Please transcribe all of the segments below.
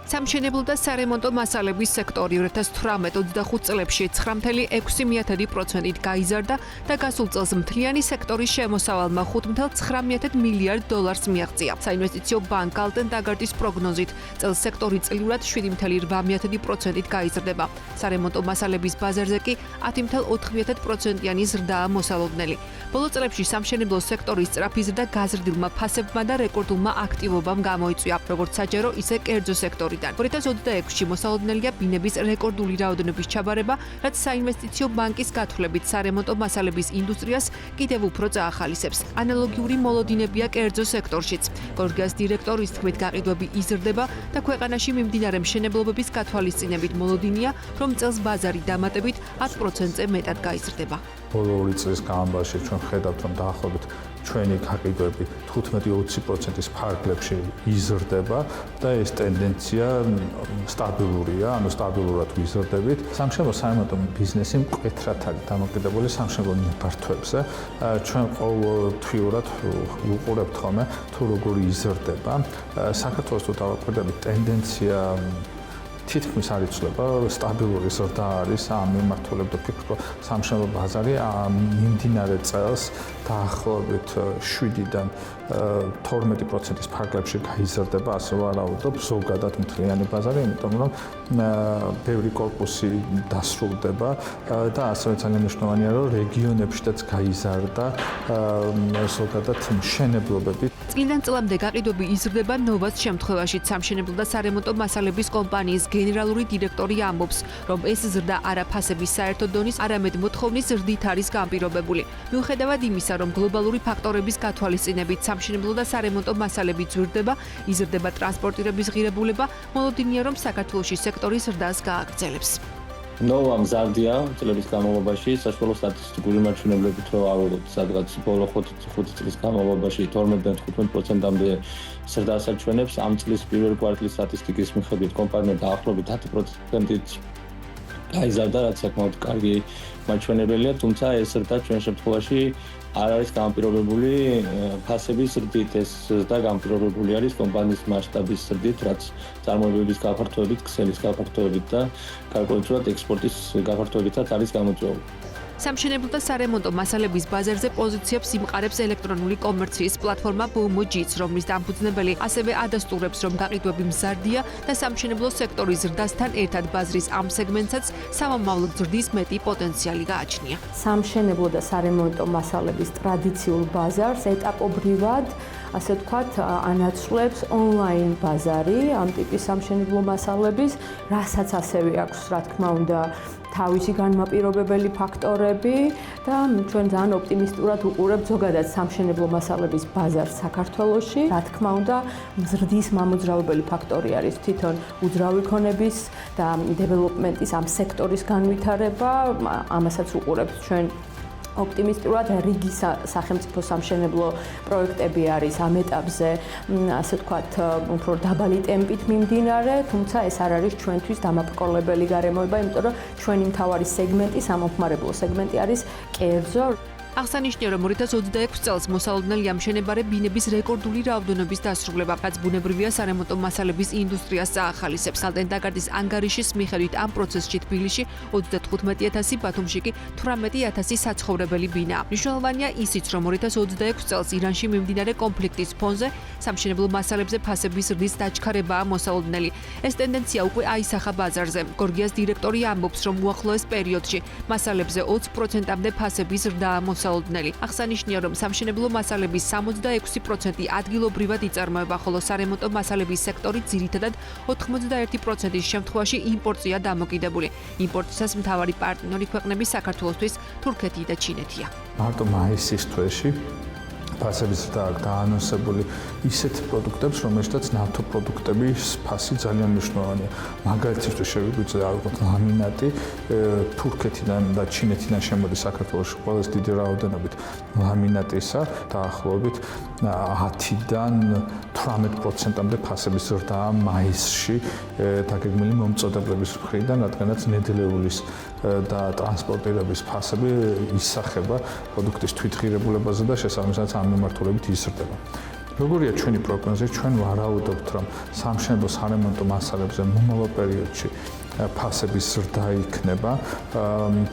სამშენებლო და სარემონტო მასალების სექტორი 2018-25 წლებში 9.6%-ით გაიზარდა და გასულ წელს მთლიანი სექტორის შემოსავალმა 5.9 მილიარდ დოლარს მიაღწია. საინვესტიციო ბანკ Galten Tagartis პროგნოზით წელს სექტორი წლიურად 7.8%-ით გაიზრდება. სარემონტო მასალების ბაზარზე კი 10.4%-იანი ზრდაა მოსალოდნელი. ბოლო წლებში სამშენებლო სექტორის სწრაფი ზრდა გაზრდილმა ფასებმა და რეკორდულმა აქტივობამ გამოიწვია, როგორც საჯარო, ისე კერძო სექტორიდან. 2026-ში მოსალოდნელია ბინების რეკორდული რაოდენობის ჩაბარება, რაც საინვესტიციო ბანკის გათვლებით სარემონტო მასალების ინდუსტრიას კიდევ უფრო წაახალისებს. ანალოგიური მოლოდინებია კერძო სექტორშიც. გორგას დირექტორის თქმით, გაყიდვები იზრდება და ქვეყანაში მიმდინარე მშენებლობების გათვალისწინებით მოლოდინია, რომ წელს ბაზარი დამატებით 10%-ზე მეტად გაიზრდება. ბოლო 2 წლის განმავლობაში ჩვენ ხედავთ, რომ დაახლოებით ჩვენი გაყიდვები 15-20%-ის ფარგლებში იზრდება და ეს ტენდენცია სტაბილურია, ანუ სტაბილურად ვიზრდებით. სამშენებლო სარემონტო ბიზნესი მკვეთრად არის დამოკიდებული სამშენებლო ნებართვებზე. ჩვენ ყოველთვიურად ვუყურებთ ხოლმე თუ როგორი იზრდება. საქართველოს თუ დავაკვირდებით, ტენდენცია თითქმის არ იცვლება, სტაბილური ზრდა არის ამ მიმართულებით ვფიქრობ, რომ სამშენებლო ბაზარი მიმდინარე წელს დაახლოებით 7-დან 12%-ის ფარგლებში გაიზრდება, ასე ვარაუდობ, ზოგადად მთლიანი ბაზარი, იმიტომ რომ ბევრი კორპუსი დასრულდება და ასევე ძალიან მნიშვნელოვანია, რომ რეგიონებშიც გაიზარდა ზოგადად მშენებლობები. წლიდან წლამდე გაყიდვები იზრდება ნოვას შემთხვევაში. სამშენებლო და სარემონტო მასალების კომპანიის გენერალური დირექტორი ამბობს, რომ ეს ზრდა არა ფასების საერთო დონის, არამედ მოთხოვნის ზრდით არის განპირობებული. მიუხედავად იმისა, რომ გლობალური ფაქტორების გათვალისწინებით სამშენებლო და სარემონტო მასალები ძვირდება, იზრდება ტრანსპორტირების ღირებულება, მოლოდინია, რომ საქართველოში სექტორის ზრდას გააგრძელებს. ნოვა მზარდია წლების განმავლობაში, საშუალო სტატისტიკური მაჩვენებლებით რო ავიღოთ, სადღაც ბოლო 5 წლის განმავლობაში 12-დან 15%-მდე ზრდას აჩვენებს. ამ წლის პირველ კვარტლის სტატისტიკის მიხედვით კომპანია დაახლოებით 10%-ით გაიზარდა, რაც საკმაოდ კარგი მაჩვენებელია, თუმცა ეს ზრდა ჩვენ შემთხვევაში არ არის განპირობებული ფასების ზრდით, ეს ზრდა განპირობებული არის კომპანიის მასშტაბის ზრდით, რაც წარმოებების გაფართოებით, ქსელის გაფართოებით და გარკვეულწილად ექსპორტის გაფართოებითაც არის გამოწვეული. სამშენებლო და სარემონტო მასალების ბაზარზე პოზიციებს იმყარებს ელექტრონული კომერციის პლატფორმა BOMO-GITS, რომლის დამფუძნებელი ასევე ადასტურებს, რომ გაყიდვები მზარდია და სამშენებლო სექტორის ზრდასთან ერთად ბაზრის ამ სეგმენტსაც სამომავლოდ ზრდის მეტი პოტენციალი გააჩნია. სამშენებლო და სარემონტო მასალების ტრადიციულ ბაზარს ეტაპობრივად, ასე ვთქვათ, ანაცვლებს ონლაინ ბაზარი ამ ტიპის სამშენებლო მასალების, რასაც ასევე აქვს, რა თქმა უნდა, თავისი განმაპირობებელი ფაქტორები და ჩვენ ძალიან ოპტიმისტურად ვუყურებთ ზოგადად სამშენებლო მასალების ბაზარს საქართველოში. რა თქმა უნდა, ზრდის მამოძრავებელი ფაქტორი არის თვითონ უძრავი ქონების და დეველოპმენტის ამ სექტორის განვითარება, ამასაც ვუყურებთ ჩვენ ოპტიმისტურად. რიგი სახელმწიფო სამშენებლო პროექტები არის ამ ეტაპზე, ასე ვთქვათ, უფრო დაბალი ტემპით მიმდინარე, თუმცა ეს არ არის ჩვენთვის დამაბრკოლებელი გარემოება, იმიტომ რომ ჩვენი მთავარი სეგმენტი, სამომხმარებლო სეგმენტი არის კერძო. აღსანიშნავია, რომ 2026 წელს მოსალოდნელი ამშენებარე ბინების რეკორდული რაოდენობის დასრულება, რაც ბუნებრივია სარემონტო მასალების ინდუსტრიას წაახალისებს. Galten Tagartis ანგარიშის მიხედვით ამ პროცესში თბილისში 35,000, ბათუმში კი 18,000 საცხოვრებელი ბინაა. მნიშვნელოვანია ისიც, რომ 2026 წელს ირანში მიმდინარე კონფლიქტის ფონზე სამშენებლო მასალებზე ფასების ზრდის დაჩქარებაა მოსალოდნელი. ეს ტენდენცია უკვე აისახა ბაზარზე. გორგიას დირექტორი ამბობს, რომ უახლოეს პერიოდში მასალებზე 20%-მდე ფასების ზრდაა მოსალოდნელი. აღსანიშნავია, რომ სამშენებლო მასალების 66% ადგილობრივად იწარმოება, ხოლო სარემონტო მასალების სექტორი ძირითადად 91%-ის შემთხვევაში იმპორტზეა დამოკიდებული. იმპორტისას მთავარი პარტნიორი ქვეყნები საქართველოსთვის თურქეთი და ჩინეთია. მარტო მაისის თვეში ფასების ზრდა დაანონსებული ისეთ პროდუქტებს, რომელშიც ნავთო პროდუქტების ფასი ძალიან მნიშვნელოვანია. მაგალითისთვის შევიგვიძლია ავიღოთ ლამინატი, თურქეთიდან და ჩინეთიდან შემოდის საქართველოში ყველაზე დიდი რაოდენობით ლამინატისა, დაახლოებით 10-დან 18%-მდე ფასების ზრდაა მაისში დაგეგმილი მომწოდებლების მხრიდან, რადგანაც ნედლეულის და ტრანსპორტირების ფასები ისახება პროდუქტის თვითღირებულებაზე და შესაბამისად ამ მიმართულებით იზრდება. როგორია ჩვენი პროგნოზი? ჩვენ ვარაუდობთ, რომ სამშენებლო სარემონტო მასალებზე მომავალ პერიოდში ფასების ზრდა იქნება.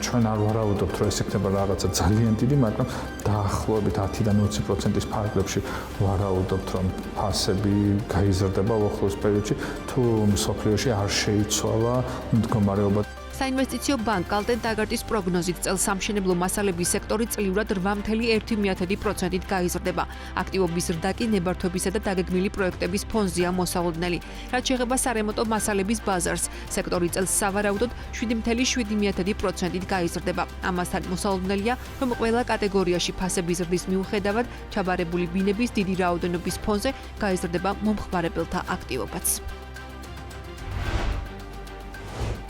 ჩვენ არ ვარაუდობთ, რომ ეს იქნება რაღაცა ძალიან დიდი, მაგრამ დაახლოებით 10-დან 20%-ის ფარგლებში ვარაუდობთ, რომ ფასები გაიზრდება უახლოეს პერიოდში, თუ მსოფლიოში არ შეიცვალა მდგომარეობა. საინვესტიციო ბანკ Alten Tagartis პროგნოზით წელს სამშენებლო მასალების სექტორი წლიურად 8.1%-ით გაიზრდება. აქტივობის ზრდა კი ნებართვებისა და დაგეგმილი პროექტების ფონზეა მოსალოდნელი. რაც შეეხება სარემონტო მასალების ბაზარს, სექტორი წელს სავარაუდოდ 7.7%-ით გაიზრდება. ამასთან მოსალოდნელია, რომ ყველა კატეგორიაში ფასების ზრდის მიუხედავად ჩაბარებული ბინების დიდი რაოდენობის ფონზე გაიზრდება მომხმარებელთა აქტივობაც.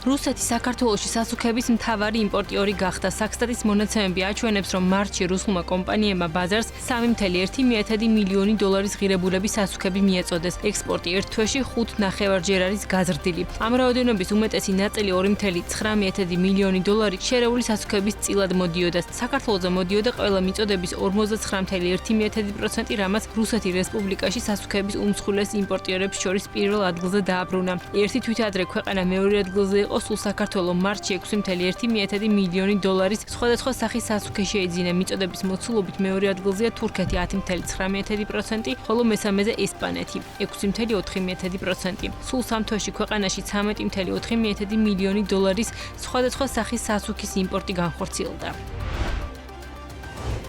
რუსეთი საქართველოში სასუქების მთავარი იმპორტიორი გახდა. საქსტატის მონაცემები აჩვენებს, რომ მარტში რუსულმა კომპანიებმა ბაზარს 3.1 მილიონი დოლარის ღირებულების სასუქები მიეწოდეს. ექსპორტი ერთ თვეში 5.5-ჯერ არის გაზრდილი. ამ რაოდენობის უმეტესი ნაწილი 2.9 მილიონი დოლარი შერეული სასუქების წილად მოდიოდა. საქართველოზე მოდიოდა ყველა მიწოდების 59.1%, რამაც რუსეთი რესპუბლიკაში სასუქების უმსხვილეს იმპორტიორებს შორის პირველ ადგილზე დააბრუნა. ერთი თვით ადრე ქვეყანა მეორე ადგილზე იყო სულ საქართველო მარტში 6.1 მილიონი დოლარის სხვადასხვა სახის სასუქე შეიძინა. მიწოდების მოცულობით მეორე ადგილზეა თურქეთი 10.9%, ხოლო მესამეზე ესპანეთი 6.4%. სულ სამ თვეში ქვეყანაში 13.4 მილიონი დოლარის სხვადასხვა სახის სასუქის იმპორტი განხორციელდა.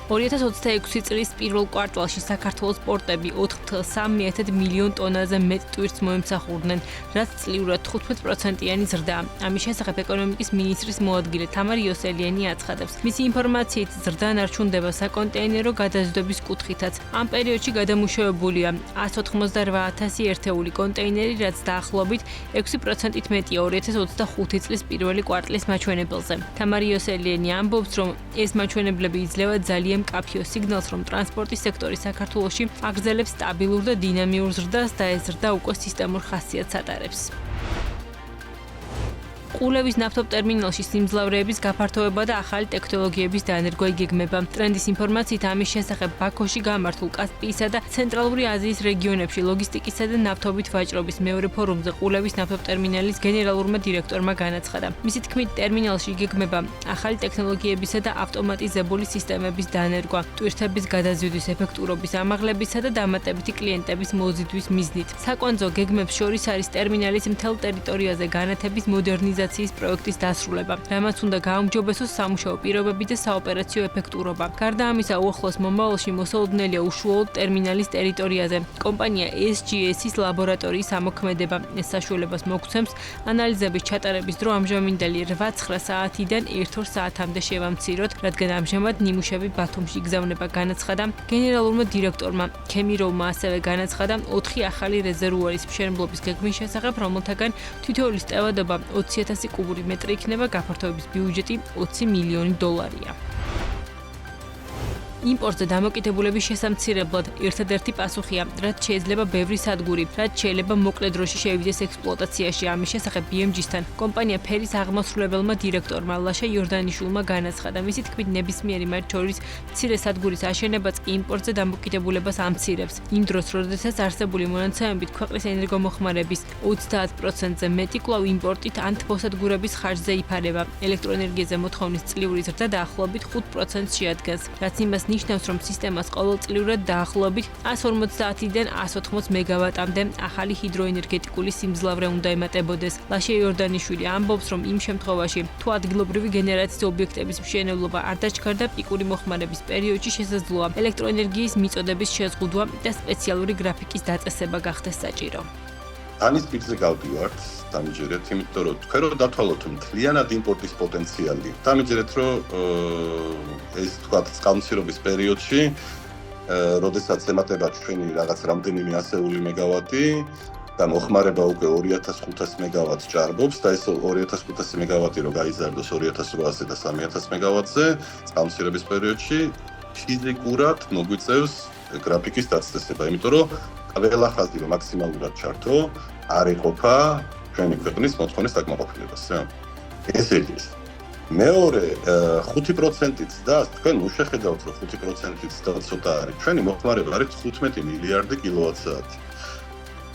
2026 წლის პირველ კვარტალში საქართველოს პორტები 4.3 მილიონ ტონაზე მეტ ტვირთს მოემსახურდნენ, რაც წლიურად 15%-იანი ზრდაა. ამის შესახებ ეკონომიკის მინისტრის მოადგილე თამარ იოსელიანი აცხადებს. მისი ინფორმაციით ზრდა ნარჩუნდება საკონტეინერო გადაზიდვების კუთხითაც. ამ პერიოდში გადამუშავებულია 188,000 ერთეული კონტეინერი, რაც დაახლოებით 6%-ით მეტია 2025 წლის პირველი კვარტლის მაჩვენებელზე. თამარ იოსელიანი ამბობს, რომ ეს მაჩვენებლები იძლევა ძალიან მკაფიო სიგნალს, რომ ტრანსპორტის სექტორი საქართველოში აგრძელებს სტაბილურ და დინამიურ ზრდას და ეს ზრდა უკვე სისტემურ ხასიათს ატარებს. ყულევის ნავთობტერმინალში სიმძლავრეების გაფართოება და ახალი ტექნოლოგიების დანერგვა იგეგმება. ტრენდის ინფორმაციით ამის შესახებ ბაქოში გამართულ კასპიისა და ცენტრალური აზიის რეგიონებში ლოგისტიკისა და ნავთობით ვაჭრობის მეორე ფორუმზე ყულევის ნავთობტერმინალის გენერალურმა დირექტორმა განაცხადა. მისი თქმით, ტერმინალში იგეგმება ახალი ტექნოლოგიებისა და ავტომატიზებული სისტემების დანერგვა, ტვირთების გადაზიდვის ეფექტურობის ამაღლებისა და დამატებითი კლიენტების მოზიდვის მიზნით. საკვანძო გეგმებს შორის არის ტერმინალის მთელ ტერიტორიაზე განათების მოდერნიზაციის პროექტის დასრულება, რამაც უნდა გააუმჯობესოს სამუშაო პირობები და საოპერაციო ეფექტურობა. გარდა ამისა, უახლოეს მომავალში მოსალოდნელია უშუალოდ ტერმინალის ტერიტორიაზე კომპანია SGS-ის ლაბორატორიის ამოქმედება. ეს საშუალებას მოგცემს ანალიზების ჩატარების დრო ამჟამინდელი 8-9 საათიდან 1-2 საათამდე შევამციროთ, რადგან ამჟამად ნიმუშები ბათუმში გზავნება, განაცხადა გენერალურმა დირექტორმა. ქემიროვმა ასევე განაცხადა 4 ახალი რეზერვუარის მშენებლობის გეგმის შესახებ, რომელთაგან თითოეულის ტევადობა 20,000 კუბური მეტრი იქნება, გაფართოების ბიუჯეტი 20 მილიონი დოლარია. იმპორტზე დამოკიდებულების შესამცირებლად ერთადერთი პასუხია, რაც შეიძლება ბევრი სადგური, რაც შეიძლება მოკლე დროში შევიდეს ექსპლუატაციაში. ამის შესახებ BMG-სთან კომპანია ფერის აღმასრულებელმა დირექტორმა ლაშა იორდანიშვილმა განაცხადა. მისი თქმით, ნებისმიერი მათ შორის მცირე სადგურის აშენებაც კი იმპორტზე დამოკიდებულებას ამცირებს. იმ დროს, როდესაც არსებული მონაცემებით ქვეყნის ენერგომოხმარების 30%-ზე მეტი კვლავ იმპორტით ან თბოსადგურების ხარჯზე იფარება. ელექტროენერგიაზე მოთხოვნის წლიური ზრდა დაახლოებით 5%-ს შეადგენს, რაც იმას ნიშნავს, რომ სისტემას ყოველწლიურად დაახლოებით 150-დან 180 მეგავატამდე ახალი ჰიდროენერგეტიკული სიმძლავრე უნდა ემატებოდეს. ლაშა იორდანიშვილი ამბობს, რომ იმ შემთხვევაში, თუ ადგილობრივი გენერაციის ობიექტების მშენებლობა არ დაჩქარდა პიკური მოხმარების პერიოდში, შესაძლოა ელექტროენერგიის მიწოდების შეზღუდვა და სპეციალური გრაფიკის დაწესება გახდეს საჭირო. ანის პირზე გავდივართ, დამიჯერეთ, იმიტომ რომ თქვენ რო დათვალოთ მთლიანად იმპორტის პოტენციალი. დამიჯერეთ, რომ ეს თქვა წყალმცირობის პერიოდში, როდესაც ემატება ჩვენი რაღაც რამდენიმე ასეული მეგავატი და მოხმარება უკვე 2500 მეგავატს ჭარბობს და ეს 2500 მეგავატი რო გაიზარდოს 2800 და 3000 მეგავატზე წყალმცირობის პერიოდში ფიზიკურად მოგვიწევს გრაფიკის დაწესება, იმიტომ რომ ყველა ხაზი რომ მაქსიმალურად ჩართო არ იყოფა ჩვენი ქვეყნის მოთხოვნის დაკმაყოფილებას. ეს ერთი. მეორე 5%-იც და თქვენ შეხედავთ რომ 5%-იც და ცოტა არის. ჩვენი მოხმარება არის 15 მილიარდი კილოვატ-საათი.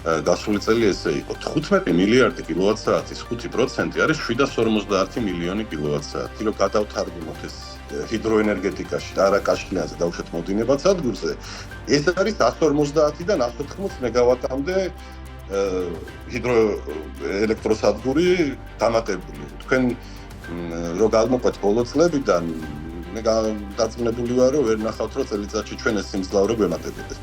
გასული წელი ესე იყო 15 მილიარდი კილოვატ-საათის 5% არის 750 მილიონი კილოვატ-საათი. რომ გადავთარგმნოთ ეს ჰიდროენერგეტიკაში და არა კაშხლიანზე დავუშვათ მოდინებად სადგურზე, ეს არის 150-დან 180 მეგავატამდე ჰიდროელექტროსადგური დამატებული. თქვენ რო გადმოყვეთ ბოლო წლებიდან, მე დაწუნებული ვარ, რომ ვერ ნახავთ, რომ წელიწადში ჩვენ ეს სიმძლავრე გვემატებოდეს.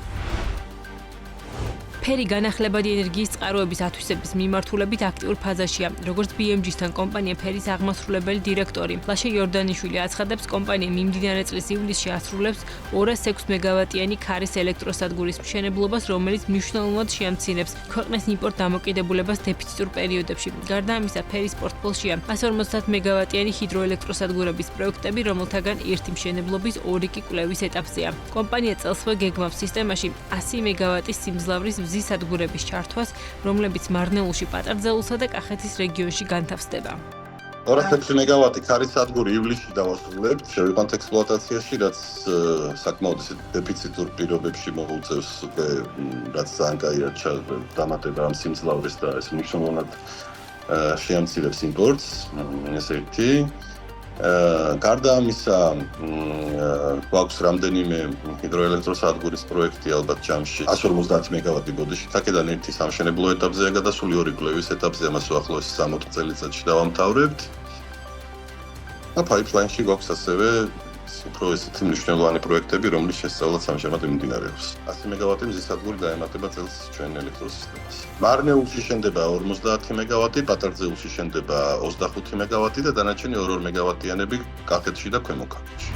ფერი განახლებადი ენერგიის წყაროების ათვისების მიმართულებით აქტიურ ფაზაშია, როგორც BMG-სთან კომპანია ფერის აღმასრულებელი დირექტორი. ლაშა იორდანიშვილი აცხადებს, კომპანია მიმდინარე წლის ივლისში ასრულებს 206 მეგავატიანი ქარის ელექტროსადგურის მშენებლობას, რომელიც მნიშვნელოვნად შეამცირებს ქვეყნის იმპორტ დამოკიდებულებას დეფიციტურ პერიოდებში. გარდა ამისა, ფერის პორტფოლიოშია 150 მეგავატიანი ჰიდროელექტროსადგურების პროექტები, რომელთაგან ერთი მშენებლობის, ორი კი კვლევის ეტაპზეა. კომპანია წელსვე გეგმავს სისტემაში 100 მეგავატის სიმძლავრის მზის სადგურების ჩართვას, რომლებიც მარნეულში, პატარძელულსა და კახეთის რეგიონში განთავსდება. 206 მეგავატი ქარის სადგური ივლისში დავასრულებთ, შევიყვანთ ექსპლუატაციაში, რაც საკმაოდ დეფიციტურ პირობებში მოუწევს, რაც ძალიან კაია დამატება ამ სიმძლავრეს და ეს მნიშვნელოვნად შეამცირებს იმპორტს, ეს ერთი. გარდა ამისა, გვაქვს რამდენიმე ჰიდროელექტროსადგურის პროექტი ალბათ ჯამში 150 მეგავატი ბოდიში. აქედან ერთი სამშენებლო ეტაპზეა გადასული, ორი კვლევის ეტაპზე, ამას უახლოეს 60 წელიწადში დავამთავრებთ. და ფაიპლაინში გვაქვს ასევე უფრო ესეთი მნიშვნელოვანი პროექტები, რომლის შესწავლაც ამჟამად მიმდინარეობს. 100 მეგავატი მზის სადგური დაემატება წელს ჩვენ ელექტროსისტემას. მარნეულში შენდება 50 მეგავატი, პატარძელულში შენდება 25 მეგავატი და დანარჩენი 2 მეგავატიანები კახეთში და ქვემო ქართლში.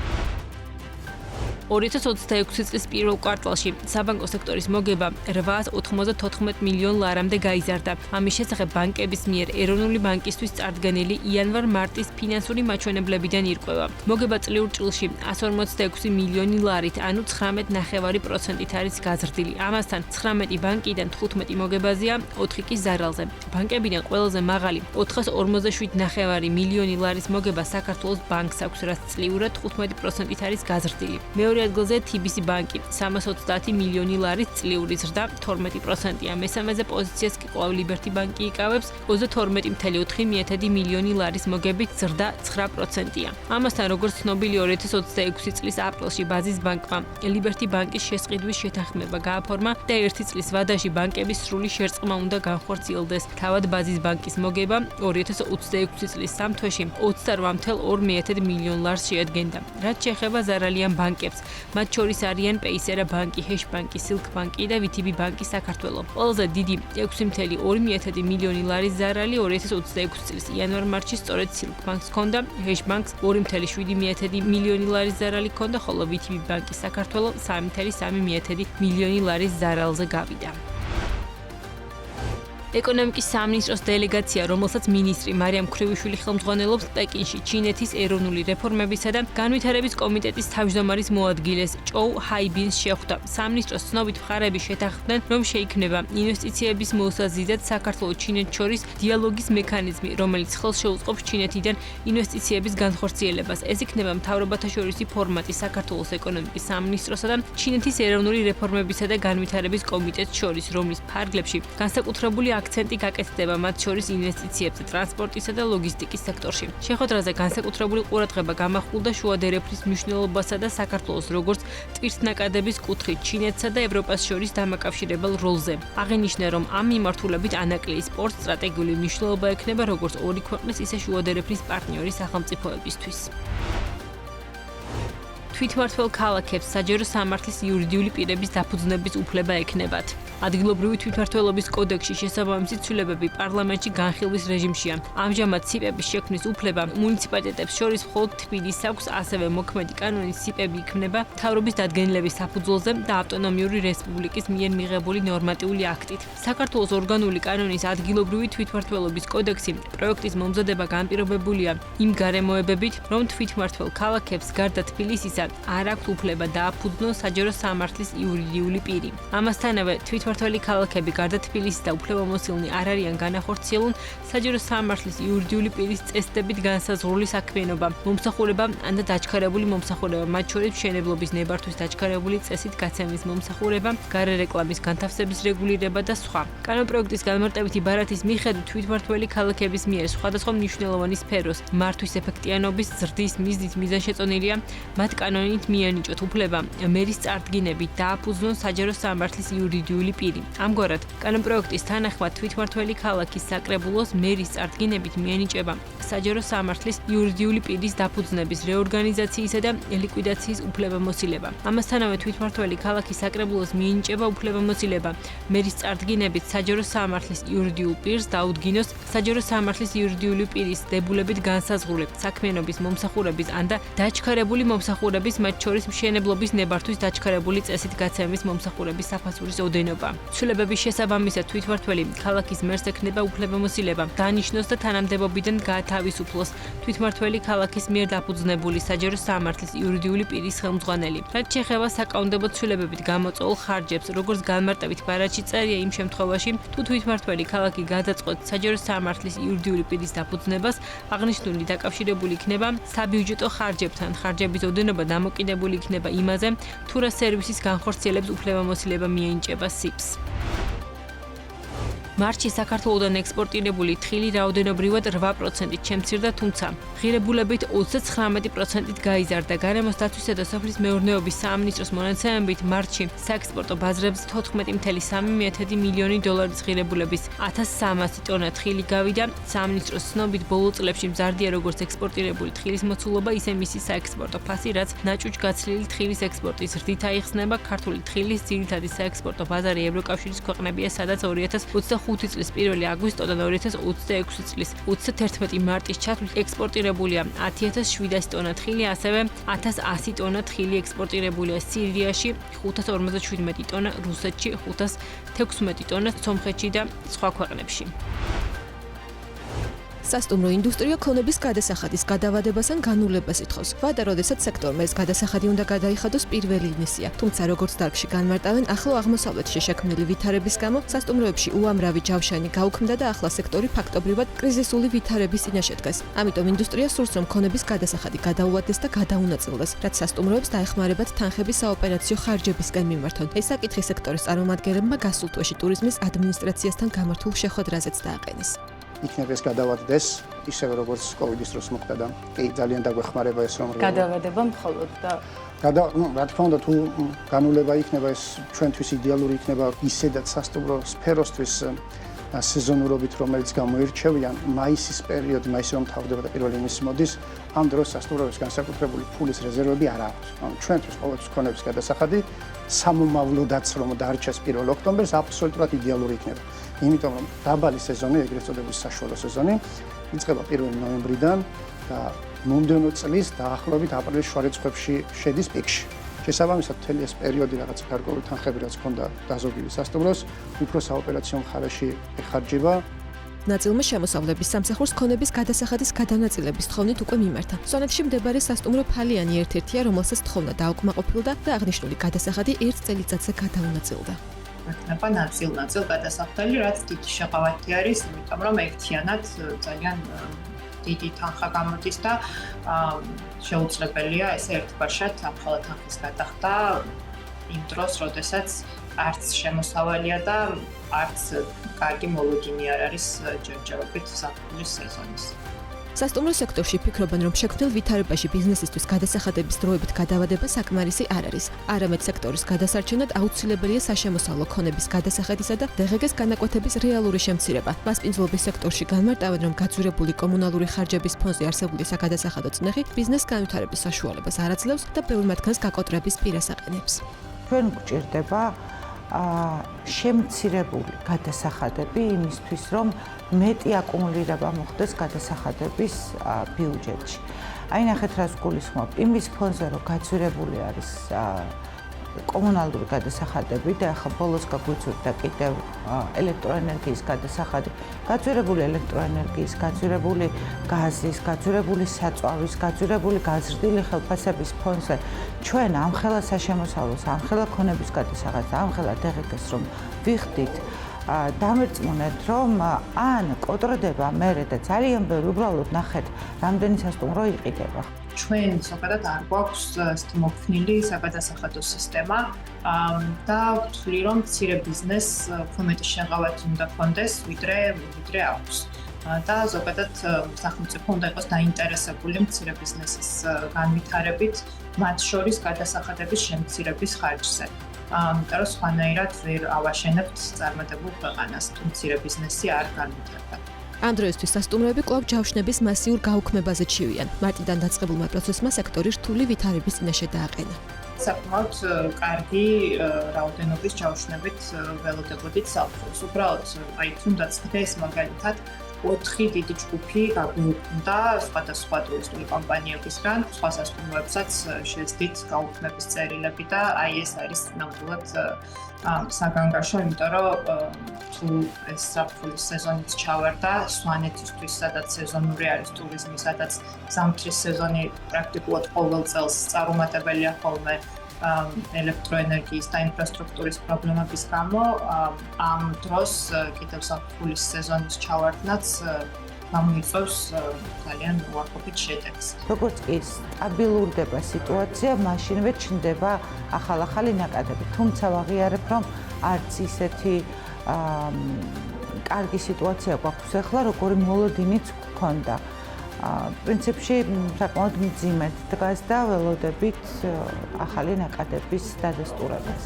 2026 წლის პირველ კვარტალში საბანკო სექტორის მოგება 894 მილიონ ლარამდე გაიზარდა. ამის შესახებ ბანკების მიერ ეროვნული ბანკისთვის წარდგენილი იანვარ-მარტის ფინანსური მაჩვენებლებიდან ირკვევა. მოგება წლიურ ჭრილში 146 მილიონი ლარით, ანუ 19.5%-ით არის გაზრდილი. ამასთან 19 ბანკიდან 15 მოგებაზეა, 4 კი ზარალზე. ბანკებიდან ყველაზე მაღალი 447.5 მილიონი ლარის მოგება საქართველოს ბანკს აქვს, რაც წლიურად 15%-ით არის გაზრდილი. მეორე ადგილზე TBC ბანკი 330 მილიონი ლარის წლიური ზრდა 12%-ია. მესამეზე პოზიციას კი კვლავ ლიბერტი ბანკი იკავებს 32.4 მილიონი ლარის მოგებით ზრდა 9%-ია. ამასთან, როგორც ცნობილი 2026 წლის აპრილში ბაზის ბანკმა ლიბერტი ბანკის შესყიდვის შეთანხმება გააფორმა და ერთი წლის ვადაში ბანკების სრული შერწყმა უნდა განხორციელდეს. თავად ბაზის ბანკის მოგება 2026 წლის 3 თვეში 28.2 მილიონ ლარს შეადგენდა. რაც შეეხება ზარალიან ბანკებს, მათ შორის არიან პეისერა ბანკი, ჰეშ ბანკი, სილკ ბანკი და VTB ბანკი საქართველოს. ყველაზე დიდი 6.2 მილიონი ლარის ზარალი 2026 წლის იანვარ-მარტში სწორედ სილკ ბანკს ჰქონდა, ჰეშ ბანკს 2.7 მილიონი ლარის ზარალი ჰქონდა, ხოლო VTB ბანკი საქართველოს 3.3 მილიონი ლარის ზარალზე გავიდა. ეკონომიკის სამინისტროს დელეგაცია, რომელსაც მინისტრი მარიამ ქრივიშვილი ხელმძღვანელობს, პეკინში ჩინეთის ეროვნული რეფორმებისა და განვითარების კომიტეტის თავმჯდომარის მოადგილეს ჭოუ ჰაიბინს შეხვდა. სამინისტროს ცნობით მხარეები შეთანხმდნენ, რომ შეიქმნება ინვესტიციების მოსაზიდად საქართველოს-ჩინეთს შორის დიალოგის მექანიზმი, რომელიც ხელს შეუწყობს ჩინეთიდან ინვესტიციების განხორციელებას. ეს იქნება მთავრობათა შორისი ფორმატი საქართველოს ეკონომიკის სამინისტროსა და ჩინეთის ეროვნული რეფორმებისა და განვითარების კომიტეტს შორის, რომლის ფარგლებში განსაკუთრებული აქცენტი გაკეთდება მათ შორის ინვესტიციებზე ტრანსპორტისა და ლოგისტიკის სექტორში. შეხვედრაზე განსაკუთრებული ყურადღება გამახვილდა შუადერეფრის მნიშვნელობასა და საქართველოს როგორც ტვირთნაკადების კუთხით ჩინეთსა და ევროპას შორის დამაკავშირებელ როლზე. აღინიშნა, რომ ამ მიმართულებით ანაკლიის პორტს სტრატეგიული მნიშვნელობა ექნება როგორც ორი ქვეყნის, ისე შუადერეფრის პარტნიორი სახელმწიფოებისთვის. თვითმმართველ ქალაქებს საჯარო სამართლის იურიდიული პირების დაფუძნების უფლება ექნებათ. ადგილობრივი თვითმმართველობის კოდექსში შესაბამისი ცვლილებები პარლამენტში განხილვის რეჟიმშია. ამჟამად სიპების შექმნის უფლება მუნიციპალიტეტებს შორის მხოლოდ თბილისს აქვს, ასევე მოქმედი კანონის სიპები იქმნება მთავრობის დადგენილების საფუძველზე და ავტონომიური რესპუბლიკის მიერ მიღებული ნორმატიული აქტით. საქართველოს ორგანული კანონის ადგილობრივი თვითმმართველობის კოდექსი პროექტის მომზადება განპირობებულია იმ გარემოებებით, რომ თვითმმართველ ქალაქებს გარდა თბილისისა არ აქვთ უფლება დააფუძნონ საჯარო სამართლის იურიდიული პირი. ამასთანავე თვითმმართველი ქალაქები გარდა თბილისის და უფლებამოსილნი არ არიან განახორციელონ საჯარო სამართლის იურიდიული პირის წესდებით განსაზღვრული საქმიანობა, მომსახურება ან დაჩქარებული მომსახურება, მათ შორის მშენებლობის ნებართვის დაჩქარებული წესით გაცემის მომსახურება, გარეკლამის განთავსების რეგულირება და სხვა. კანონპროექტის განმარტებითი ბარათის მიხედვით თვითმმართველი ქალაქების მიერ სხვადასხვა მნიშვნელოვანი სფეროს მართვის ეფექტიანობის ზრდის მიზნით მიზანშეწონილია მათ კანონით მიანიჭოთ უფლება მერის წარდგინებით დააფუძნონ საჯარო სამართლის იურიდიული პირი. ამგვარად, კანონპროექტის თანახმად თვითმმართველი ქალაქის საკრებულოს მერის წარდგინებით მიანიჭება საჯარო სამართლის იურიდიული პირის დაფუძნების, რეორგანიზაციისა და ლიკვიდაციის უფლებამოსილება. ამასთანავე თვითმმართველი ქალაქის საკრებულოს მიენიჭება უფლებამოსილება მერის წარდგინებით საჯარო სამართლის იურიდიულ პირს დაუდგინოს საჯარო სამართლის იურიდიული პირის დებულებით განსაზღვრული საქმიანობის მომსახურების ან და დაჩქარებული მომსახურების, მათ შორის მშენებლობის ნებართვის დაჩქარებული წესით გაცემის მომსახურების საფასურის ოდენობა. ცვლილებების შესაბამისად თვითმმართველი ქალაქის მერს ექნება უფლებამოსილება დანიშნოს და თანამდებობიდან გაათავისუფლოს თვითმმართველი ქალაქის მიერ დაფუძნებული საჯარო სამართლის იურიდიული პირის ხელმძღვანელი. რაც შეეხება საკანონმდებლო ცვლილებებით გამოწვეულ ხარჯებს, როგორც განმარტებით ბარათში წერია იმ შემთხვევაში, თუ თვითმმართველი ქალაქი გადაწყვეტ საჯარო სამართლის იურიდიული პირის დაფუძნებას, აღნიშნული დაკავშირებული იქნება საბიუჯეტო ხარჯებთან. ხარჯების ოდენობა დამოკიდებული იქნება იმაზე, თუ რა სერვისის განხორციელებს უფლებამოსილება მიენიჭება სიფს. მარტში საქართველოდან ექსპორტირებული თხილი რაოდენობრივად 8%-ით შემცირდა, თუმცა ღირებულებით 39%-ით გაიზარდა. გარემოს დაცვისა და სოფლის მეურნეობის სამინისტროს მონაცემებით მარტში საექსპორტო ბაზრებზე 14.3 მილიონი დოლარის ღირებულების 1300 ტონა თხილი გავიდა. სამინისტროს ცნობით ბოლო წლებში მზარდია როგორც ექსპორტირებული თხილის მოცულობა, ისე მისი საექსპორტო ფასი, რაც ნაჭუჭ გაცლილი თხილის ექსპორტის ზრდით აიხსნება. ქართული თხილის ძირითადი საექსპორტო ბაზარი ევროკავშირის ქვეყნებია, სადაც 2025 წლის 1 აგვისტოდან 2026 წლის 31 მარტის ჩათვლით ექსპორტირებულია 10.700 ტონა თხილი, ასევე 1100 ტონა თხილი ექსპორტირებულია სირიაში, 557 ტონა რუსეთში, 516 ტონა სომხეთში და სხვა ქვეყნებში. სასტუმრო ინდუსტრია ქონების გადასახადის გადავადებას ან განულებას ითხოვს. ვადა, როდესაც სექტორმა ეს გადასახადი უნდა გადაიხადოს პირველი ივნისია. თუმცა როგორც დარგში განმარტავენ, ახლო აღმოსავლეთში შექმნილი ვითარების გამო სასტუმროებში უამრავი ჯავშანი გაუქმდა და ახლა სექტორი ფაქტობრივად კრიზისული ვითარების წინაშე დგას. ამიტომ ინდუსტრია სურს, რომ ქონების გადასახადი გადაუვადდეს და გადაუნაწილდეს, რაც სასტუმროებს დაეხმარებათ თანხების საოპერაციო ხარჯებისგან მიმართონ. ეს საკითხი სექტორის წარმომადგენლებმა გასულ თვეში ტურიზმის ადმინისტრაციასთან გამართულ შეხვედრაზეც დააყენეს. იქნებ ეს გადავადდეს, ისევე როგორც კოვიდის დროს მოხდა და კი ძალიან დაგვეხმარება ეს რომ გადავადება მხოლოდ და რა თქმა უნდა თუ განულება იქნება ეს ჩვენთვის იდეალური იქნება ისედაც სასტუმრო სფეროსთვის სეზონურობით რომელიც გამოირჩევიან მაისის პერიოდი, მაისი რომ თავდება და 1 ივნისი მოდის, ამ დროს სასტუმროებს განსაკუთრებული ფულის რეზერვები არ აქვს. ანუ ჩვენთვის ყოველთვის ქონების გადასახადი სამომავლოდაც რომ დარჩეს 1 ოქტომბერს აბსოლუტურად იდეალური იქნება. იმიტომ რომ დაბალი სეზონი, ეგრეთ წოდებული საშუალო სეზონი, იწყება 1 ნოემბრიდან და მომდევნო წლის დაახლოებით აპრილის შუა რიცხვებში შედის პიკში. შესაბამისად, მთელი ეს პერიოდი რაღაც გარკვეული თანხები რაც ჰქონდა დაზოგილი სასტუმროს, უფრო საოპერაციო მხარეში ეხარჯება. ნაწილმა შემოსავლების სამსახურს ქონების გადასახადის გადანაწილების თხოვნით უკვე მიმართა. სვანეთში მდებარე სასტუმრო ფალიანი ერთ-ერთია, რომელსაც თხოვნა დაუკმაყოფილდა და აღნიშნული გადასახადი 1 წელიწადზე გადაუნაწილდა. იქნება ნაწილ გადასახდელი, რაც დიდი შეყავათი არის, იმიტომ რომ ერთიანად ძალიან დიდი თანხა გამოდის და შეუძლებელია ესე ერთბაშად ამხელა თანხის გადახდა იმ დროს, როდესაც არც შემოსავალია და არც კარგი მოლოდინი არ არის ჯერჯერობით საფუძვლის სეზონის. სასტუმრო სექტორში ფიქრობენ, რომ შექმნილ ვითარებაში ბიზნესისთვის გადასახადების დროებით გადავადება საკმარისი არ არის. არამედ სექტორის გადასარჩენად აუცილებელია საშემოსავლო ქონების გადასახადისა და დღგ-ს განაკვეთების რეალური შემცირება. მასპინძლობის სექტორში განმარტავენ, რომ გაძვირებული კომუნალური ხარჯების ფონზე არსებული საკადასახადო წნეხი ბიზნეს განვითარების საშუალებას არ აძლევს და ბევრ მათგანს გაკოტრების პირას აყენებს. ჩვენ გვჭირდება შემცირებული გადასახადები იმისთვის, რომ მეტი აკუმულირება მოხდეს გადასახადების ბიუჯეტში. აი ნახეთ რას გულისხმობ. იმის ფონზე რომ გაძვირებული არის კომუნალური გადასახადები და ახლა ბოლოს გაგვიწევდა კიდევ ელექტროენერგიის გადასახადი, გაძვირებული ელექტროენერგიის, გაძვირებული გაზის, გაძვირებული საწვავის, გაძვირებული გაზრდილი ხელფასების ფონზე ჩვენ ამხელა საშემოსავლოს, ამხელა ქონების გადასახადს, ამხელა დღგ-ს რომ ვიხდით დამერწმუნეთ, რომ ან კოტრდება მერე და ძალიან ბევრი უბრალოდ ნახეთ, რამდენი სასტუმრო იყიდება. ჩვენ ზოგადად არ გვაქვს მოქმნილი საგადასახადო სისტემა და ვთვლი, რომ მცირე ბიზნესს უფრო მეტი შეღავათი უნდა ჰქონდეს, ვიდრე აქვს. და ზოგადად სახელმწიფო უნდა იყოს დაინტერესებული მცირე ბიზნესის განვითარებით, მათ შორის გადასახადების შემცირების ხარჯზე. იმიტომ რომ სხვანაირად ვერ ავაშენებთ წარმატებულ ქვეყანას, თუ მცირე ბიზნესი არ განვითარდება. ამ დროისთვის სასტუმროები კვლავ ჯავშნების მასიურ გაუქმებაზე ჩივიან. მარტიდან დაწყებულმა პროცესმა სექტორი რთული ვითარების წინაშე დააყენა. საკმაოდ კარგი რაოდენობის ჯავშნებით ველოდებოდით სალხოს. უბრალოდ, თუნდაც დღეს მაგალითად 4 დიდი ჯგუფი გაგვიუქმდა სხვადასხვა ტურისტული კომპანიებისგან, სხვა სასტუმროებსაც შეეცდით გაუქმების წერილები და ეს არის ნამდვილად საგანგაშო, იმიტომ რომ თუ ეს საფრთხის სეზონიც ჩავარდა, სვანეთისთვის, სადაც სეზონური არის ტურიზმი, სადაც ზამთრის სეზონი პრაქტიკულად ყოველ წელს წარუმატებელია ხოლმე ელექტროენერგიის და ინფრასტრუქტურის პრობლემების გამო, ამ დროს კიდევ საფრთხის სეზონის ჩავარდნაც გამოიწვევს ძალიან უარყოფით შედეგს. როგორც კი სტაბილურდება სიტუაცია, მაშინვე ჩნდება ახალ-ახალი ნაკადები. თუმცა ვაღიარებ, რომ არც ისეთი კარგი სიტუაცია გვაქვს ახლა, როგორი მოლოდინიც გქონდა. პრინციპში საკმაოდ მძიმედ დგას და ველოდებით ახალი ნაკადების დადასტურებას.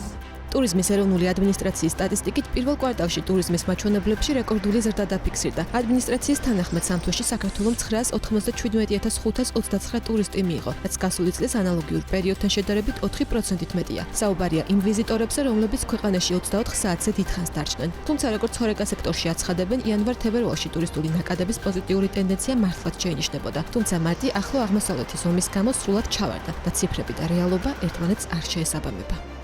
ტურიზმის ეროვნული ადმინისტრაციის სტატისტიკით პირველ კვარტალში ტურიზმის მაჩვენებლებში რეკორდული ზრდა დაფიქსირდა. ადმინისტრაციის თანახმად სამ თვეში საქართველოს 997,529 ტურისტი მიიღო, რაც გასული წლის ანალოგიურ პერიოდთან შედარებით 4%-ით მეტია. საუბარია იმ ვიზიტორებზე, რომლებიც ქვეყანაში 24 საათზე დიდხანს დარჩნენ. თუმცა როგორც ჰორეკა სექტორში აცხადებენ, იანვარ-თებერვალში ტურისტული ნაკადების პოზიტიური ტენდენცია მართლაც შეინიშნებოდა. თუმცა მარტი ახლო აღმოსავლეთის ომის გამო სრულად ჩავარდა და ციფრები და რეალობა ერთმანეთს არ შეესაბამება.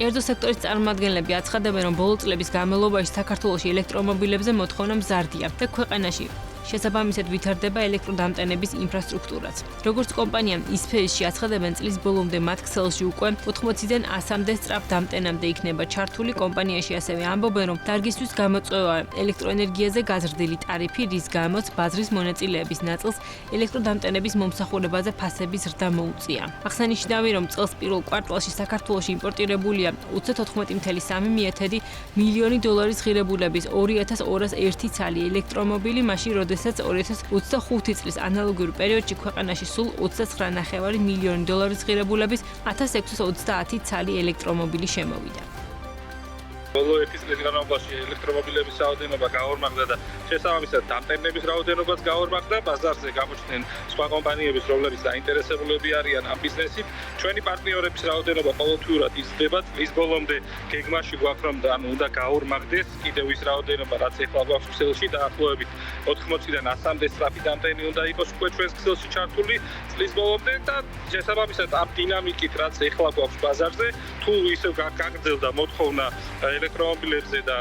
კერძო სექტორის წარმომადგენლები აცხადებენ, რომ ბოლო წლების განმავლობაში საქართველოში ელექტრომობილებზე მოთხოვნა მზარდია და ქვეყანაში შესაბამისად ვითარდება ელექტროდამტენების ინფრასტრუქტურაც. როგორც კომპანიამ ისფერში აცხადებენ, წლის ბოლომდე მათ ქსელში უკვე 80-დან 100-მდე სწრაფ დამტენამდე იქნება ჩართული. კომპანიაში ასევე ამბობენ, რომ დარგისთვის გამოწვევა ელექტროენერგიაზე გაზრდილი ტარიფი, რის გამოც ბაზრის მონაწილეების ნაწილს ელექტროდამტენების მომსახურებაზე ფასების ზრდა მოუწია. აღსანიშნავი, რომ წელს პირველ კვარტალში საქართველოში იმპორტირებულია 34.3 მილიონი დოლარის ღირებულების 2201 ცალი ელექტრომობილი, მაშინ როდესაც 2025 წლის ანალოგიურ პერიოდში ქვეყანაში სულ 29.5 მილიონი დოლარის ღირებულების 1630 ცალი ელექტრომობილი შემოვიდა. ბოლო 1 წლის განმავლობაში ელექტრომობილების რაოდენობა გაორმაგდა და შესაბამისად დამტენების რაოდენობაც გაორმაგდა. ბაზარზე გამოჩნდნენ სხვა კომპანიების, რომლებიც დაინტერესებულები არიან ამ ბიზნესით. ჩვენი პარტნიორების რაოდენობა ყოველთვიურად იზრდება. წლის ბოლომდე გეგმაში გვაქვს, რომ უნდა გაორმაგდეს კიდევ ის რაოდენობა, რაც ეხლა გვაქვს ქსელში, დაახლოებით 80-დან 100-მდე სწრაფი დამტენი უნდა იყოს უკვე ჩვენს ქსელში ჩართული წლის ბოლომდე და შესაბამისად ამ დინამიკით, რაც ეხლა გვაქვს ბაზარზე, თუ ისევ გაგრძელდა მოთხოვნა ელექტრომობილებზე და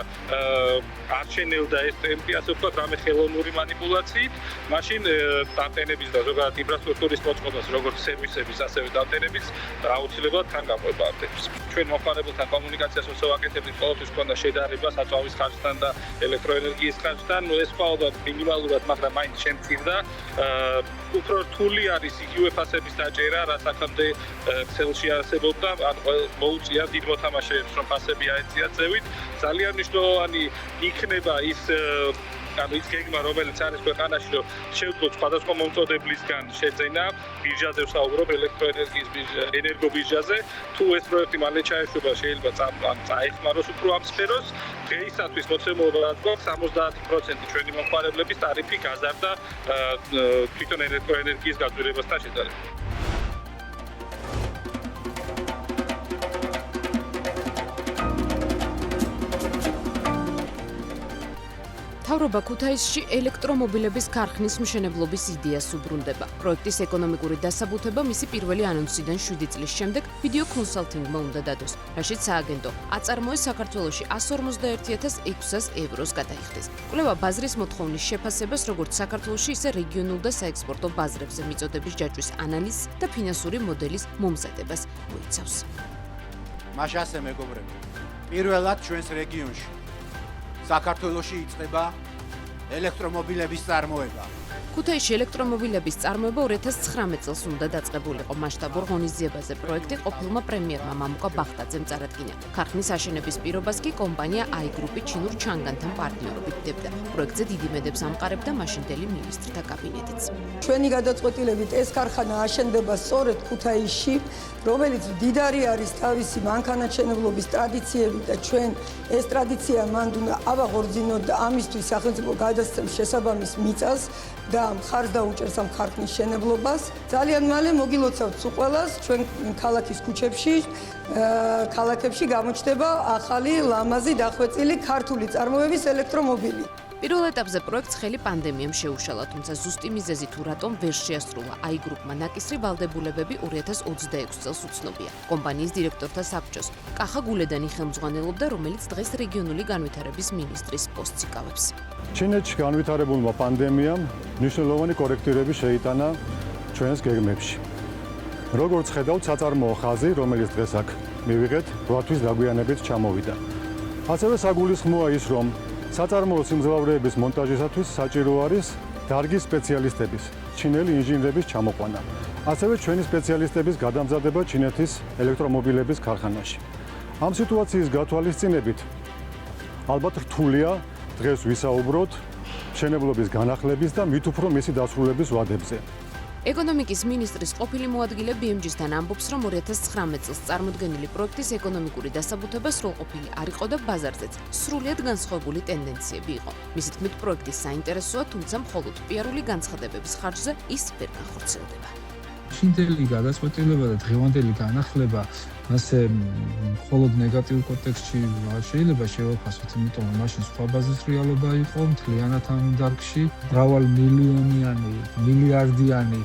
არ შენელდა ეს ტემპი, ასე ვთქვათ, რამე ხელოვნური манипуляციით, მაშინ დამტენების და ზოგადად ინფრასტრუქტურის მოწყობას, როგორც სერვისების, ასევე დამტენების აუცილებლად თან გამოებადებს. ჩვენ მომხმარებელთან კომუნიკაციას όσο ვაკეთებთ, ყოველთვის ქონდა შედარება საწვავის ხარჯთან და ელექტროენერგიის ხარჯთან, ეს ყავდა მინიმალურად, მაგრამ მაინც შემცირდა. უფრო რთული არის იგივე ფასების დაჭერა, რაც აქამდე ქსელში არსებობდა, ან მოუწია დიდ მოთამაშეებს, რომ ფასები აეწიათ ზევით. ძალიან მნიშვნელოვანი იქნება ის გეგმა, რომელიც არის ქვეყანაში, რომ შევძლოთ სხვადასხვა მომწოდებლისგან შეძენა, ბირჟაზე ვსაუბრობ, ელექტროენერგიის ენერგობირჟაზე. თუ ეს პროექტი მალე ჩაეშვება, შეიძლება წაეხმაროს უფრო ამ სფეროს. დღეისათვის მოცემულობა რაც გვაქვს, 70% ჩვენი მომხმარებლების ტარიფი გაზარდა თვითონ ელექტროენერგიის გაძვირებასთან შედარებით. მთავრობა ქუთაისში ელექტრომობილების ქარხნის მშენებლობის იდეას უბრუნდება. პროექტის ეკონომიკური დასაბუთება მისი პირველი ანონსიდან 7 წლის შემდეგ ვიდეო კონსალტინგმა უნდა დადოს, რაშიც სააგენტო აწარმოეს საქართველოში 151,600 ევროს გადაიხდეს. კვლევა ბაზრის მოთხოვნის შეფასებას, როგორც საქართველოში, ისე რეგიონულ და საექსპორტო ბაზრებზე მიწოდების ჯაჭვის ანალიზს და ფინანსური მოდელის მომზადებას მოიცავს. მაშასე მეგობრებო, პირველად ჩვენს რეგიონში საქართველოში იწყება ელექტრომობილების წარმოება. ქუთაისში ელექტრომობილების წარმოება 2019 წელს უნდა დაწყებულიყო. მასშტაბურ ღონისძიებაზე პროექტი ყოფილმა პრემიერმა მამუკა ბახტაძემ წარადგინა. ქარხნის აშენების პირობას კი კომპანია i-Group-ი ჩინურ ჩანგანთან პარტნიორობით დებდა. პროექტზე დიდი მედებს ამყარებდა მაშინდელი მინისტრთა კაბინეტიც. ჩვენი გადაწყვეტილებით ეს ქარხანა აშენდება სწორედ ქუთაისში, რომელიც მდიდარი არის თავისი მანქანათმშენებლობის ტრადიციებით და ჩვენ ეს ტრადიცია მანდ უნდა ავაღორძინოთ და ამისთვის სახელმწიფო გადასცემს შესაბამის მიწას და მხარს დაუჭერს ამ ქარხნის შენებლობას. ძალიან მალე მოგილოცავთ ყველას ჩვენ ქალაქის ქალაქებში გამოჩნდება ახალი ლამაზი დახვეწილი ქართული წარმოების ელექტრომობილი. პირველ ეტაპზე პროექტს ხელი პანდემიამ შეუშალა, თუმცა ზუსტი მიზეზი თუ რატომ ვერ შეასრულა i-Group-მა ნაკისრი ვალდებულებები 2026 წელს უცნობია. კომპანიის დირექტორთა საბჭოს კახა გულედანი ხელმძღვანელობდა, რომელიც დღეს რეგიონული განვითარების მინისტრის პოსტს იკავებს. ჩინეთში განვითარებულმა პანდემიამ მნიშვნელოვანი კორექტირები შეიტანა ჩვენს გეგმებში. როგორც ხედავთ, საწარმოო ხაზი, რომელიც დღეს აქ მივიღეთ, 8 თვის დაგვიანებით ჩამოვიდა. ასევე საგულისხმოა ის, რომ საწარმოო სიმძლავრეების მონტაჟისათვის საჭირო არის დარგის სპეციალისტების, ჩინელი ინჟინრების ჩამოყვანა. ასევე ჩვენი სპეციალისტების გადამზადება ჩინეთის ელექტრომობილების ქარხანაში. ამ სიტუაციის გათვალისწინებით ალბათ რთულია დღეს ვისაუბროთ მშენებლობის განახლების და მით უფრო მისი დასრულების ვადებზე. ეკონომიკის მინისტრის ყოფილი მოადგილე BMG-სთან ამბობს, რომ 2019 წელს წარმოდგენილი პროექტის ეკონომიკური დასაბუთება სრულყოფილი არ იყო და ბაზარზეც სრულიად განსხვავებული ტენდენციები იყო. მისი თქმით, პროექტის საინტერესოა, თუმცა მხოლოდ პიარული განცხადებების ხარჯზე ის ვერ განხორციელდება. შინდელი გადაწყვეტილება და დღევანდელი განახლება ასე მხოლოდ ნეგატიურ კონტექსტში შეიძლება შევაფასოთ, იმიტომ რომ მაშინ სხვა ბაზის რეალობა იყო მთლიანად ამ დარგში, მრავალ მილიონიანი, მილიარდიანი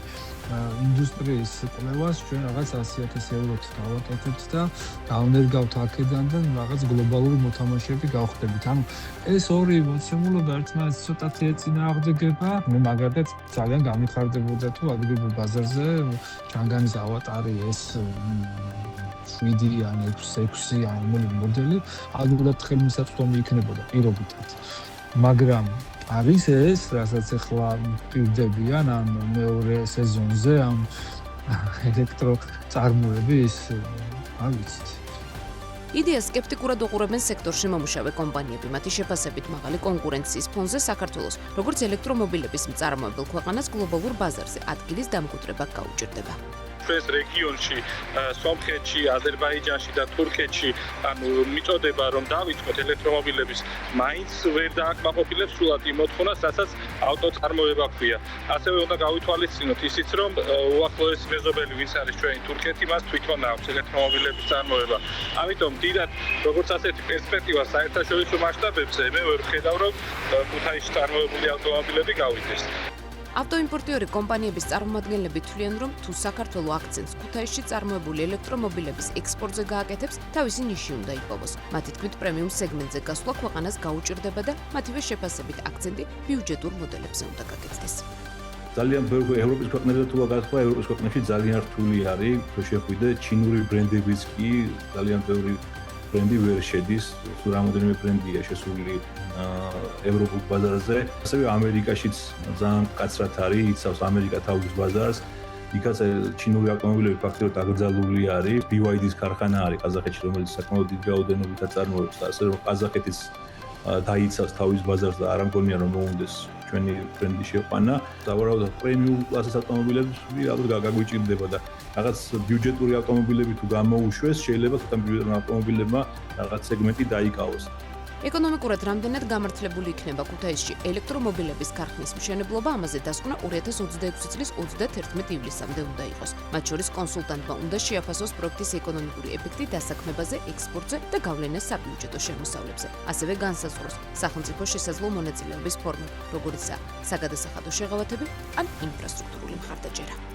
ინდუსტრიის კვლევას ჩვენ რაღაც 100,000 ევროთ დავაკეთებთ და დავნერგავთ აქედან და რაღაც გლობალური მოთამაშეები გავხდებით. ანუ ეს ორი მოცემულობა ერთმანეთს ცოტათი ეწინააღმდეგება, მაგალითად ძალიან გამიხარდებოდა თუ ადგილობრივ ბაზარზე ჩანგანის ავატარი ეს 7 ან 6 ან მოდელი ალბათ ხელმისაწვდომი იქნებოდა პირობითად. მაგრამ არის ეს, რასაც ახლა პირდებიან ამ მეორე სეზონზე ამ ელექტროწარმოების, არ ვიცით. იდეას სკეპტიკურად უყურებენ სექტორში მომუშავე კომპანიები. მათი შეფასებით მაღალი კონკურენციის ფონზე საქართველოს, როგორც ელექტრომობილების მწარმოებელ ქვეყანას გლობალურ ბაზარზე ადგილის დამკვიდრება გაუჭირდება. ჩვენს რეგიონში, სომხეთში, აზერბაიჯანში და თურქეთში, ანუ მიწოდება რომ დავიწყოთ ელექტრომობილების, მაინც ვერ დააკმაყოფილებს სულად იმ მოთხოვნას, რასაც ავტოწარმოება ქვია. ასევე უნდა გავითვალისწინოთ ისიც, რომ უახლოესი მეზობელი ვინც არის ჩვენი თურქეთი, მას თვითონ აქვს ელექტრომობილების წარმოება. ამიტომ დიდად როგორც ასეთი პერსპექტივა საერთაშორისო მასშტაბებზე მე ვერ ვხედავ, რომ ქუთაისში წარმოებული ავტომობილები გავიდეს. ავტოიმპორტიორი კომპანიების წარმომადგენლები თვლიან, რომ თუ საქართველო აქცენტს ქუთაისში წარმოებული ელექტრომობილების ექსპორტზე გააკეთებს, თავისი ნიში უნდა იპოვოს. მათი თქმით, პრემიუმ სეგმენტზე გასვლა ქვეყანას გაუჭირდება და მათივე შეფასებით აქცენტი ბიუჯეტურ მოდელებზე უნდა გაკეთდეს. ძალიან ბევრი ევროპის ქვეყნებზე თუ გასვლა, ევროპის ქვეყნებში ძალიან რთული არის, შეხვიდე ჩინური ბრენდებიც კი ძალიან ბევრი ბრენდი ვერ შედის, თუ რამოდენიმე ბრენდია შესული ევროპულ ბაზარზე. ასევე ამერიკაშიც ძალიან კაცრად არის, იცავს ამერიკა თავის ბაზარს. იქაც ჩინური ავტომობილები ფაქტობრივად აკრძალული არის. BYD-ის ქარხანა არის ყაზახეთში, რომელიც საკმაოდ დიდი რაოდენობით აწარმოებს და ასე რომ ყაზახეთის დაიცავს თავის ბაზარს და არ ამგონია რომ მოუნდეს ჩვენი ბრენდი შეყვანა. დავარავდოთ პრემიუმ კლასის ავტომობილები ალბათ გაგვიჭირდება და რაღაც ბიუჯეტური ავტომობილები თუ გამოუშვეს, შეიძლება თვითონ ბიუჯეტური ავტომობილებმა რაღაც სეგმენტი დაიკავოს. ეკონომიკურად რამდენად გამართლებული იქნება ქუთაისში ელექტრომობილების ქარხნის მშენებლობა, ამაზე დასკვნა 2026 წლის 31 ივლისამდე უნდა იყოს. მათ შორის კონსულტანტმა უნდა შეაფასოს პროექტის ეკონომიკური ეფექტი დასაქმებაზე, ექსპორტზე და გავლენა საბიუჯეტო შემოსავლებზე. ასევე განსაზღვროს სახელმწიფო შესაძლო მონაწილეობის ფორმები, როგორიცაა საგადასახადო შეღავათები ან ინფრასტრუქტურული მხარდაჭერა.